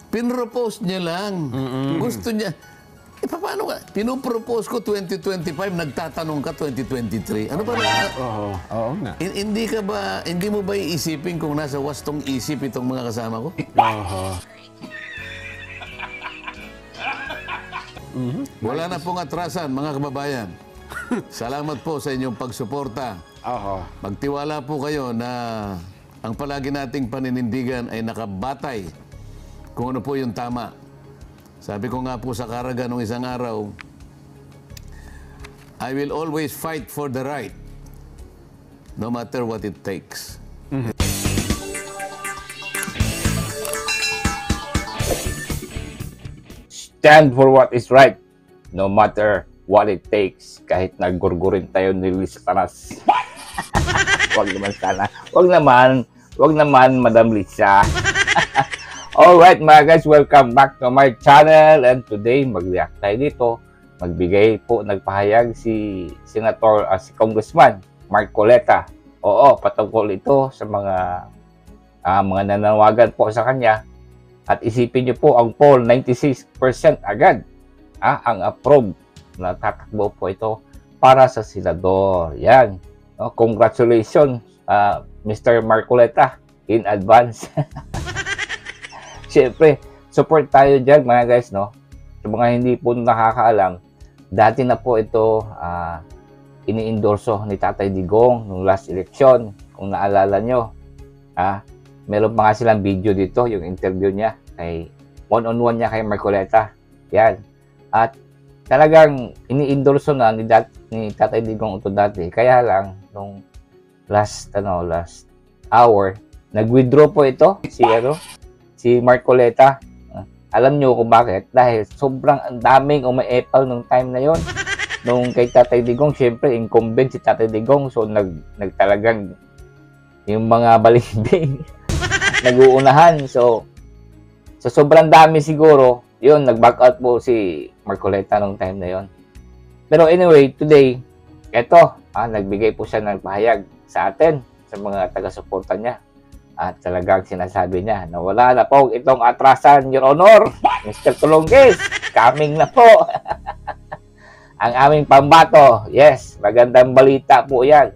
Pinropose niya lang. Gusto niya. Paano ka? Pinupropose ko 2025, nagtatanong ka 2023. Ano ba na? Oo nga. Hindi mo ba iisipin kung nasa wastong isip itong mga kasama ko? Wala na pong atrasan, mga kababayan. Salamat po sa inyong pagsuporta. Magtiwala po kayo na ang palagi nating paninindigan ay nakabatay kung ano po yung tama. Sabi ko nga po sa Caraga nung isang araw, I will always fight for the right, no matter what it takes. Stand for what is right, no matter what it takes. Kahit nagurgurin tayo ni Luis Satanas. Wag naman sana. Wag naman, Madam Lisa. Alright mga guys, welcome back to my channel. And today, mag-react tayo dito. Magbigay po, nagpahayag si Senator, si Congressman Marcoleta. Oo, patungkol ito sa mga nananawagan po sa kanya. At isipin niyo po, ang poll, 96% agad ang approve na tatakbo po ito para sa senador. Yan. No, congratulations, Mr. Marcoleta, in advance. Siyempre, support tayo dyan mga guys, no? Sa mga hindi po nakakaalam, dati na po ito ini-endorso ni Tatay Digong nung last election. Kung naalala nyo, meron pa nga silang video dito, yung interview niya, one-on-one niya kay Marcoleta. Yan. At talagang ini-endorso na ni Tatay Digong ito dati. Kaya lang, nung last hour, nag-withdraw po ito, si Marcoleta. Alam nyo kung bakit? Dahil sobrang daming umaepal nung time na yon. Nung kay Tatay Digong, syempre, incumbent si Tatay Digong. So, nagtalagang yung mga balinding nag-uunahan. So, sa sobrang dami siguro, yun, nag-back out po si Marcoleta nung time na yon. Pero anyway, today, eto, nagbigay po siya ng pahayag sa atin, sa mga taga-suporta niya. At talagang sinasabi niya na wala na po itong atrasan, Your Honor. Mr. Tulonggis, coming na po. Ang aming pambato. Yes, magandang balita po yan.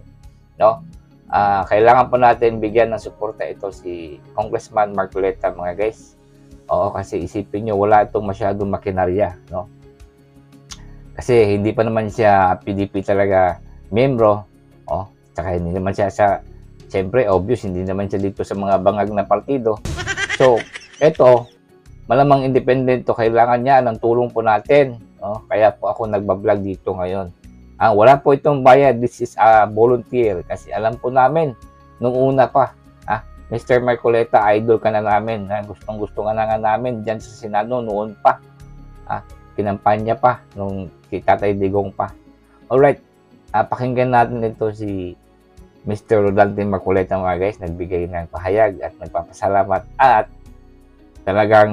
No? Kailangan po natin bigyan ng suporta ito si Congressman Marcoleta, mga guys. Oo, kasi isipin nyo, wala itong masyadong makinarya. No? Kasi hindi pa naman siya PDP talaga membro. Tsaka hindi naman siya siyempre, obvious, hindi naman siya dito sa mga bangag na partido. So, eto, malamang independent to, kailangan niya ng tulong po natin. No? Kaya po ako nagbablog dito ngayon. Wala po itong bayad, this is a volunteer. Kasi alam po namin, nung una pa, Mr. Marcoleta, idol ka na namin. Gustong-gusto ka na nga namin dyan sa Senado noon pa. Kinampanya pa, nung Tatay Digong pa. Alright, pakinggan natin ito si Mr. Rodante Marcoleta, mga guys, nagbigay ng pahayag at nagpapasalamat at talagang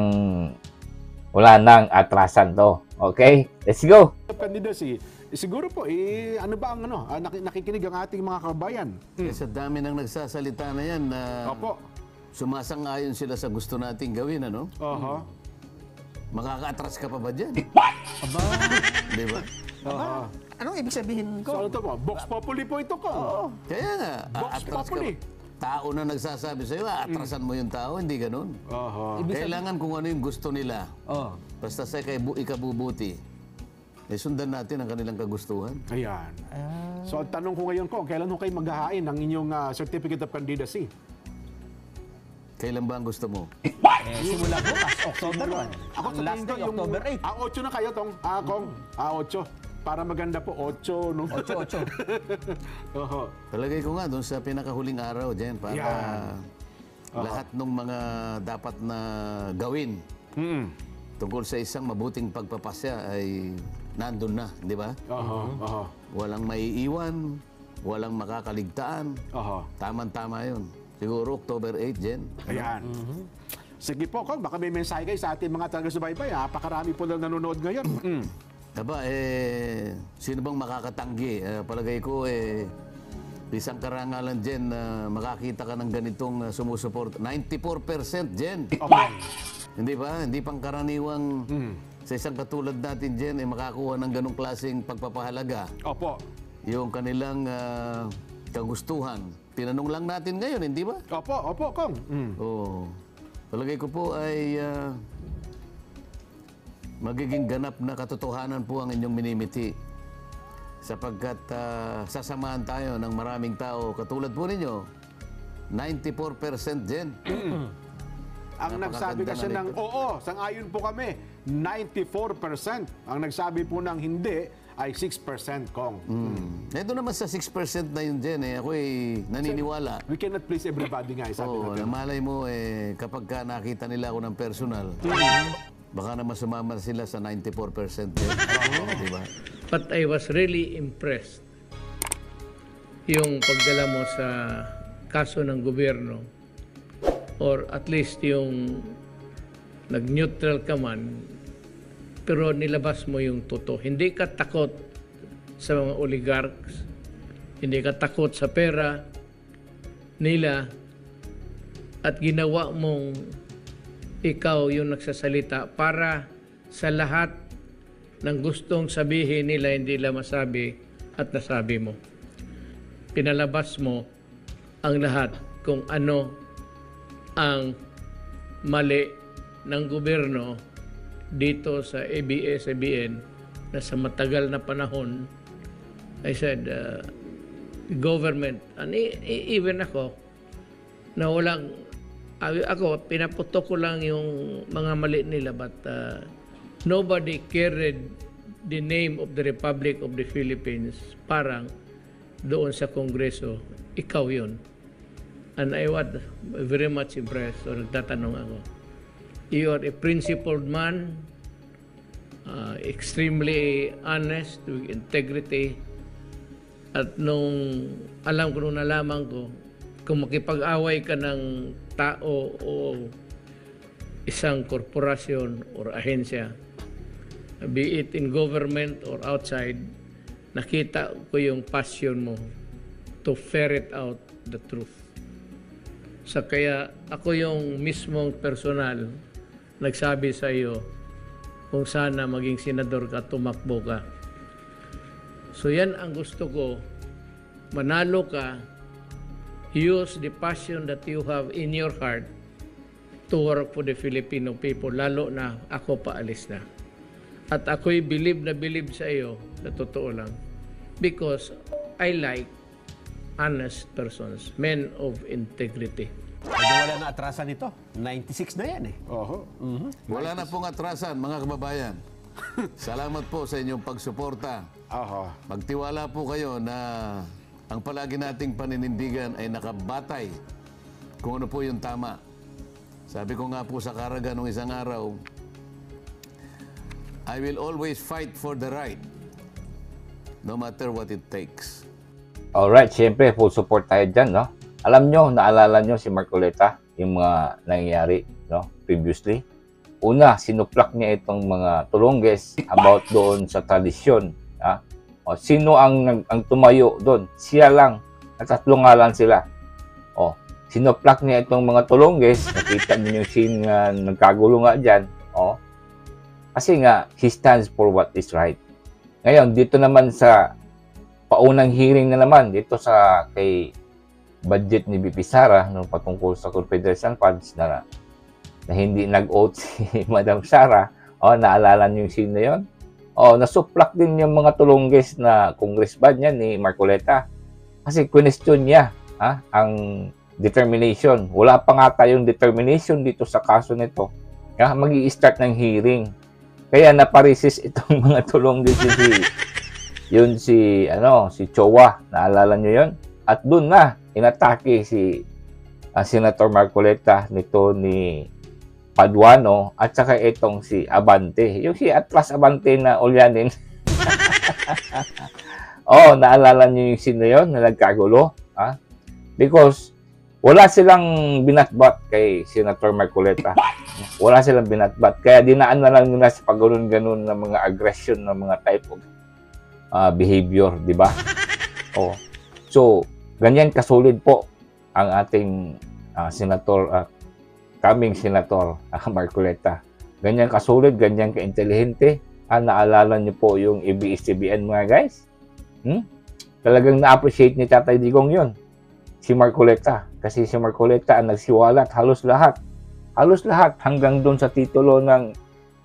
wala nang atrasan to. Okay? Let's go! Candidacy, siguro po, ano ba ang nakikinig ang ating mga kabayan? Sa dami nang nagsasalita na yan na sumasang-ayon sila sa gusto nating gawin, ano? Makaka-atras ka pa ba dyan? Aba. Di ba? Anong ibig sabihin ko? So, ito po, Vox Populi po ito ko. Kaya nga, Vox atras ka. Populi. Tao na nagsasabi sa'yo, atrasan mo yung tao, hindi ganun. Kailangan kung ano yung gusto nila. Basta sa ikabubuti, sundan natin ang kanilang kagustuhan. Ayan. So, ang tanong ko ngayon ko, kailan ho kayo maghahain ng inyong Certificate of Candidacy? Kailan ba ang gusto mo? Simula bukas, October 1. Ako sa Last tingin ko, day, October 8. 8 na kayo, Tong. Kong, 8. Para maganda po, 8. No? 8. Palagay ko nga doon sa pinakahuling araw dyan para lahat ng mga dapat na gawin tungkol sa isang mabuting pagpapasya ay nandun na, di ba? Walang maiiwan, walang makakaligtaan. Tama-tama yun. Siguro October 8, Jen. Ayan. Sige po, Kong, baka may mensahe kayo sa ating mga taga-subaybay. Pakarami po lang nanonood ngayon. Aba, sino bang makakatanggi? Palagay ko, isang karangalan, Jen, na makakita ka ng ganitong sumusuport. 94%, Jen. Hindi ba? Hindi pangkaraniwang sa isang katulad natin dyan ay makakuha ng ganong klaseng pagpapahalaga. Opo. Yung kanilang kagustuhan. Tinanong lang natin ngayon, hindi ba? Opo, Kong. Oo. Palagay ko po ay magiging ganap na katotohanan po ang inyong minimiti. Sapagkat sasamahan tayo ng maraming tao katulad po ninyo, 94% din. Ang nagsabi kasi ng oo, sang-ayon po kami, 94%. Ang nagsabi po ng hindi ay 6%, Kong. Ito naman sa 6% na yun din, ako'y naniniwala. We cannot please everybody nga, sabi Oo, natin. malay mo, kapag ka nakita nila ako ng personal, baka naman sumama sila sa 94% din. Di ba? But I was really impressed yung pagdala mo sa kaso ng gobyerno or at least yung nag-neutral ka man pero nilabas mo yung totoo. Hindi ka takot sa mga oligarchs, hindi ka takot sa pera nila at ginawa mong ikaw yung nagsasalita para sa lahat ng gustong sabihin nila hindi nila masabi at nasabi mo. Pinalabas mo ang lahat kung ano ang mali ng gobyerno dito sa ABS-CBN na sa matagal na panahon, I said, government, and even ako, na walang, ako, pinaputok ko lang yung mga mali nila, but nobody carried the name of the Republic of the Philippines parang doon sa Kongreso. Ikaw yun. And I was very much impressed. So nagtatanong ako. You are a principled man, extremely honest, with integrity. At nung alam ko, nung nalaman ko, kung makipag-away ka ng tao o isang korporasyon or ahensya, be it in government or outside, nakita ko yung passion mo to ferret out the truth. So kaya ako yung mismong personal nagsabi sa iyo kung sana maging senador ka, tumakbo ka. So yan ang gusto ko, manalo ka, use the passion that you have in your heart to work for the Filipino people, lalo na ako paalis na. At ako'y believe sa iyo, na totoo lang. Because I like honest persons, men of integrity. Wala na atrasan nito. 96 na yan eh. Oho. Wala na pong atrasan, mga kababayan. Salamat po sa inyong pagsuporta. Oho. Magtiwala po kayo na ang palagi nating paninindigan ay nakabatay kung ano po yung tama. Sabi ko nga po sa Caraga nung isang araw, I will always fight for the right, no matter what it takes. Alright, syempre, full support tayo dyan, no? Alam nyo, naalala nyo si Marcoleta, yung mga nangyayari, no? Previously. Una, sinuplak niya itong mga tulongges about doon sa tradisyon. Ha? O, sino ang tumayo doon? Siya lang. At tatlong ngalan sila. O, sinuplak niya itong mga tulongges. Nakita niyo yung scene nga nagkagulo nga dyan. O, kasi nga, he stands for what is right. Ngayon, dito naman sa paunang hearing na naman, dito sa kay budget ni BP Sara nung patungkol sa Confederation Funds na hindi nag-oath si Madam Sara. O, naalala niyo yung scene na yun? O, nasuplak din yung mga tulongges na congressman niya ni Marcoleta. Kasi question niya ang determination. Wala pa nga tayong determination dito sa kaso nito. Mag-i-start ng hearing. Kaya naparisis itong mga tulongges yun si Chowa. Naalala niyo yun? At doon na inatake si Senator Marcoleta nito ni Paduano at saka itong si Abante. Yung si Atlas Abante na ulyanin. Oh, naalala niyo yung sino yun na nagkagulo? Because wala silang binatbat kay Senator Marcoleta. Wala silang binatbat. Kaya dinaan na lang nila sa pagganon-ganon ng mga aggression ng mga type of behavior, di ba? Oh. So, ganyan kasulid po ang ating Senator upcoming senator, Marcoleta. Ganyan kasulit, ganyan ka-intelihente. Naalala niyo po yung ABS-CBN mga guys? Talagang na-appreciate ni Tatay Digong yun. Si Marcoleta. Kasi si Marcoleta ang nagsiwalat halos lahat. Halos lahat hanggang doon sa titulo ng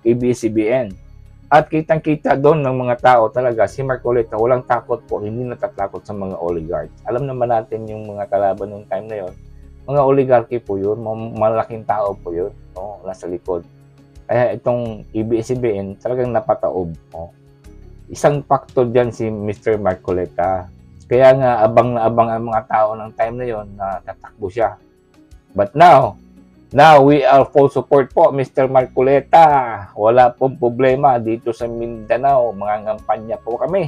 ABS-CBN. At kitang-kita doon ng mga tao talaga, si Marcoleta walang takot po, hindi natatakot sa mga oligarchs. Alam naman natin yung mga kalaban ng time na yon. Mga oligarchy po yun, malaking tao po yun, nasa likod. Kaya itong ABS-CBN talagang napataob. Isang factor dyan si Mr. Marcoleta. Kaya nga abang na abang ang mga tao ng time na yon na tatakbo siya. But now we are full support po, Mr. Marcoleta. Wala pong problema dito sa Mindanao. Mga ngampanya po kami.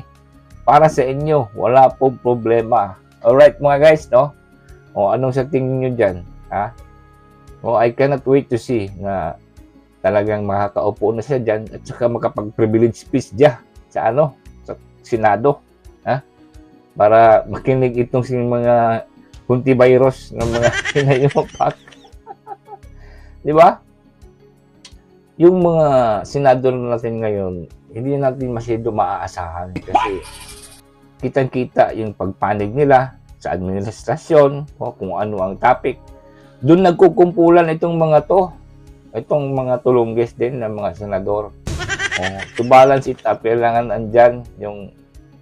Para sa inyo, wala pong problema. Alright mga guys, no? Anong sa tingin nyo dyan? Ha? I cannot wait to see na talagang makakaupo na siya dyan at saka makapag-privilege speech dyan sa sa Senado. Ha? Para makinig itong mga hunti-virus ng mga hinayupak. Di ba? Yung mga senador natin ngayon, hindi natin masyado maaasahan kasi kitang-kita yung pagpanig nila sa administrasyon, kung ano ang topic. Doon nagkukumpulan itong mga tulunggis din ng mga senador. To balance it up, kailangan andyan yung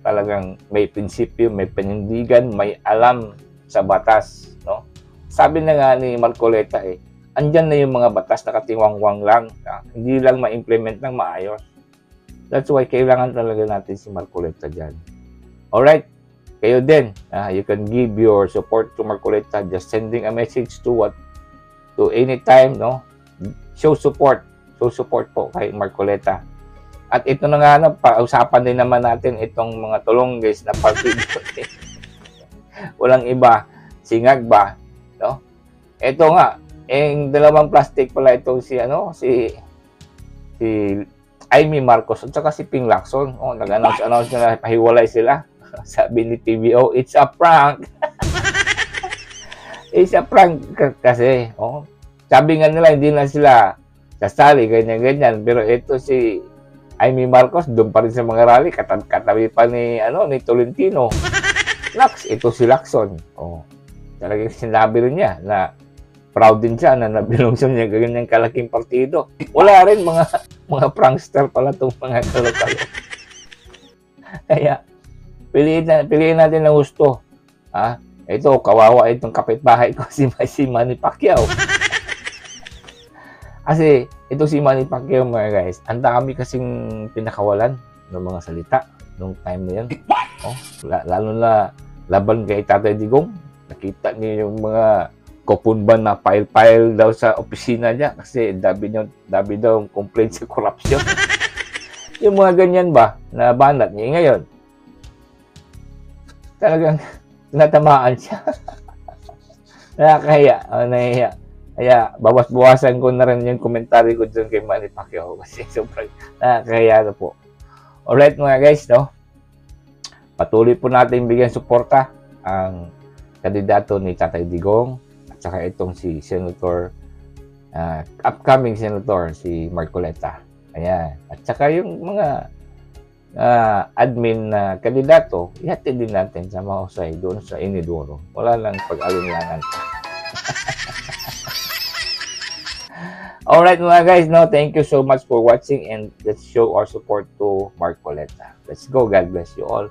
talagang may prinsipyo, may panindigan, may alam sa batas. No? Sabi na nga ni Marcoleta andyan na yung mga batas nakatiwangwang lang. Hindi lang ma-implement ng maayos. That's why kailangan talaga natin si Marcoleta dyan. Alright? Kayo din, you can give your support to Marcoleta just sending a message to anytime, no? Show support po kay Marcoleta. At ito na nga, pausapan din naman natin itong mga tulunggis na partido. Walang iba, singag ba, no? Ito nga, dalawang plastic pala itong si Amy Marcos at saka si Ping Lacson. Nag-announce na pahiwalay sila. Sabi ni TVO, it's a prank. It's a prank kasi. Sabi nga nila, hindi na sila sasali, ganyan-ganyan. Pero ito si Amy Marcos, doon pa rin sa mga rally. Katabi pa ni Tolentino. Ito si Lacson. Talagang sinabi rin niya na proud din siya na nabilungsyon niya ganyan kalaking partido. Wala rin mga prankster pala itong mga kalo-kalo. Kaya, piliin natin ng gusto. Ito, kawawa itong kapitbahay ko, si Manny Pacquiao. Kasi, ito si Manny Pacquiao, mga guys, ang dami kasing pinakawalan ng mga salita nung time na yan. Lalo na laban kay Tatay Digong. Nakita niyo yung mga kopunban na file daw sa opisina niya kasi dabi daw complaint sa corruption. Yung mga ganyan ba, na banat niya ngayon. Talagang natamaan siya. Nakakahiya. Nahihiya. Kaya bawas-bawasan ko na rin yung komentary ko dyan kay Manny Pacquiao kasi sobrang nakakahiya na po. Alright mga guys, no? Patuloy po natin bigyan suporta ang kandidato ni Tatay Digong at saka itong si Senator, upcoming Senator, si Marcoleta. Ayan. At saka yung mga admin na kandidato, ihatid din natin sa mahusay doon sa Inidoro. Wala lang pag-alinlangan. Alright mga guys, no, thank you so much for watching and let's show our support to Marcoleta. Let's go. God bless you all.